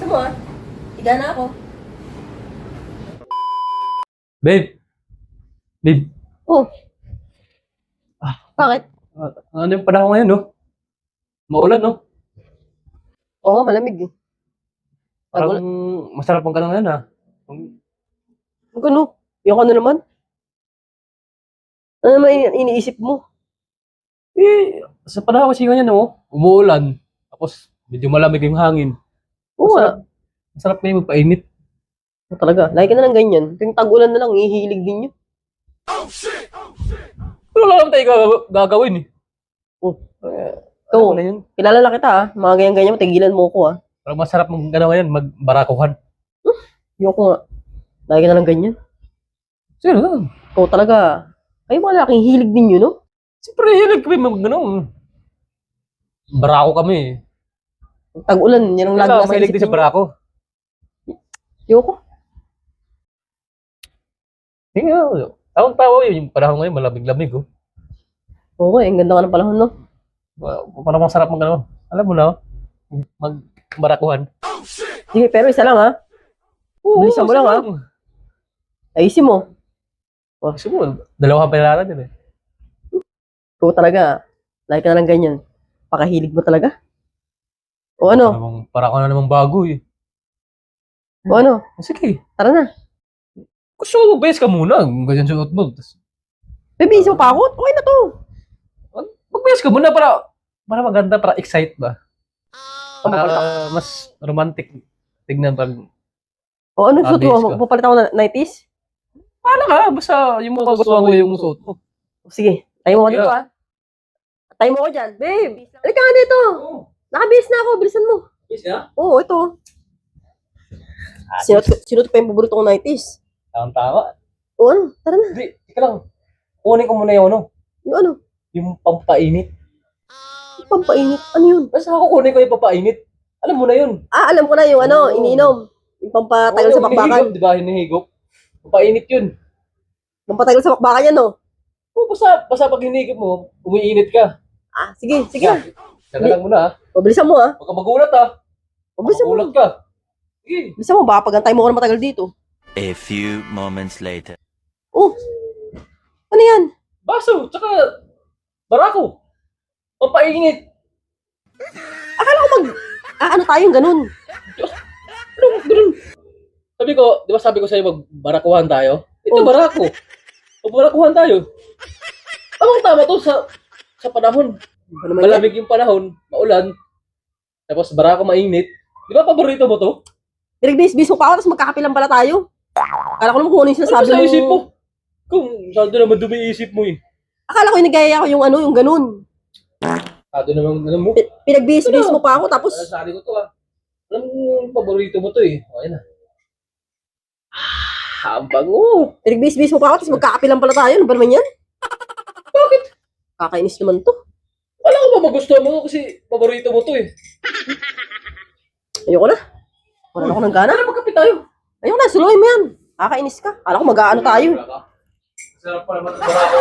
Gusto mo ah? Higa na ako. Babe. Babe. Oh. Ah. Bakit? Ano yung panahon ngayon, no? Maulan, no? Oo, malamig eh. Parang masarap ang kanang ngayon, ha? Ano? Yung ano naman? Ano naman iniisip mo? Eh, sa panahon kasi ngayon, no? Umuulan. Tapos, medyo malamig yung hangin. Oo nga. Masarap na yung magpainit. Talaga. Lagi ka na lang ganyan. Yung tag-ulan na lang, ihilig din yun. Pero wala naman tayo gagawin, eh. Oh. Ano na yun? Kilala na kita ah. Mga ganyan-ganyan, tigilan mo ko ah. Parang masarap mong ganawa yan, magbarakuhan. Ayoko nga. Lagi ka na lang ganyan. Sino lang? Ikaw talaga. Kayo mga laking hilig din yun, no? Siyempre, hilig kami mag barako kami, eh. Tag-ulan, yan ang lagi Kaya nasa mahilig isip din sa ninyo. barako. Ayoko. Sige, tawang-tawa yun. Yung panahon ngayon, malamig-lamig, oh. Oo nga, ang ganda ka ng panahon, no? Parang masarap mag ano. Alam mo na, magbarakuhan. Sige, pero isa lang ha. Bilisan mo lang, ha? Ayusin mo. Gusto mo, dalawang pera din, eh. Ikaw talaga. Lagi ka na lang ganyan. Pakahilig mo talaga. O ano? Para ka na namang bago, eh. O ano? Sige, Tara na. gusto ko mag-base ka muna. Ganyan suot mo. Bibisi mo pa ako? Okay na to. Mag-base ka muna para maganda, para excite ba? Para mas romantic tignan pag O ano suot base mo? ka. Pupalit ako ng 90s? paano ka? Basta yung mga gusto ko yung suot mo. Sige. Tayo mo ka dito, ha? Tayo mo ko dyan. Babe, halika nga dito. Nakabihis na ako. Bilisan mo. Base ka? Oo, ito. Sinot pa yung paborito kong 90s. Tama-tama. O ano? Tara na. Hindi, tika lang. Kunin ko muna yung ano, Yung ano? yung pampainit. Yung pampainit. Ano yun? Basta ako kunin ko yung pampainit. Alam mo na yun. Ah, alam ko na yung ano, Oo. iniinom. Yung pampatagal sa bakbakan. Hinihigop, di ba? Hinihigop. Pampainit yun. Pampatagal sa bakbakan yan, no? O, basta pag hinihigop mo, umiinit ka. Ah, sige, sige. Nagalang mo na, ha? O, bilisan mo, ha? Huwag ka magulat, ha? O, bilisan mo. Magulat ka. Sige. Bilisan mo, baka pagantay mo ako na matagal dito. A few moments later. Oh, ano yan? Baso, tsaka barako. Pampainit. Akala ko ano tayong ganun. Ganun. Sabi ko sa'yo, magbarakuhan tayo? Ito, Oh. barako. Magbarakuhan tayo. Tama to sa panahon. Ano naman yan? Malamig yung panahon, maulan. Tapos barako mainit. Di ba paborito mo to? Direk-bis mo pa ako, tapos magkakapilan pala tayo. Akala ko naman kung ano yung Ano sinasabi sa isip mo. mo? Kung saan naman dumi isip mo, eh. Akala ko yung nagaya ko yung ano, yung ganun. Saan naman ano mo? Pinagbis mo pa ako, tapos Sabi ko to, ah. Alam mo yung paborito mo to, eh. O, ayan na. Ang bango. pinagbis mo pa ako, tapos magkakapilan pala tayo. Ano ba naman yan? Bakit? Kakainis naman to. Wala ko ba magustuhan mo kasi paborito mo to, eh. Ayoko na. Wala na ako ng gana. Ano magkapit tayo? Ayoko na, suluhin mo yan. Kakainis ka. Akala ko mag-aano tayo. Sarap pa naman ang barako.